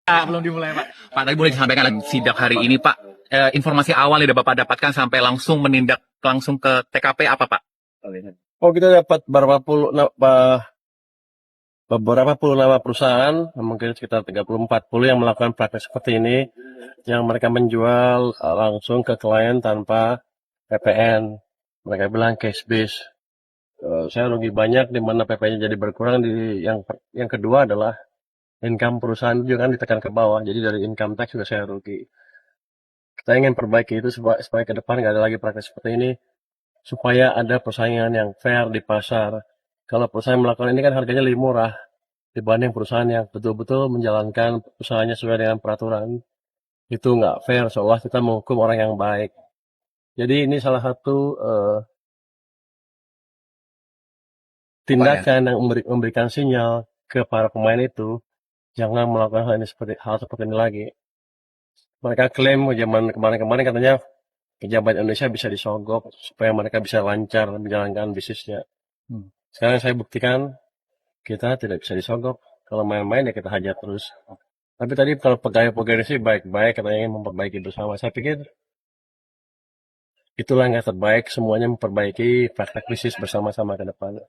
Belum dimulai, Pak. Pak, tadi boleh disampaikan lagi sidak hari ini, Pak. Informasi awal yang Bapak dapatkan sampai langsung menindak langsung ke TKP apa, Pak? Oh, kita dapat beberapa puluh nama perusahaan, mungkin sekitar 30-40 yang melakukan praktek seperti ini, yang mereka menjual langsung ke klien tanpa PPN. Mereka bilang cash base. Saya rugi banyak di mana PPN-nya jadi berkurang. Yang kedua adalah income perusahaan juga kan ditekan ke bawah, jadi dari income tax juga saya rugi. Kita ingin perbaiki itu supaya ke depan nggak ada lagi praktek seperti ini, supaya ada persaingan yang fair di pasar. Kalau perusahaan melakukan ini kan harganya lebih murah dibanding perusahaan yang betul-betul menjalankan usahanya sesuai dengan peraturan. Itu nggak fair, seolah kita menghukum orang yang baik. Jadi ini salah satu tindakan yang memberikan sinyal ke para pemain itu, jangan melakukan hal seperti ini lagi. Mereka klaim zaman kemarin-kemarin katanya pejabat Indonesia bisa disogok supaya mereka bisa lancar menjalankan bisnisnya. Sekarang saya buktikan kita tidak bisa disogok. Kalau main-main ya kita hajar terus. Tapi tadi kalau pegawai-pegawai sih baik-baik, katanya ingin memperbaiki bersama. Saya pikir itulah yang terbaik, semuanya memperbaiki praktek bisnis bersama-sama ke depan.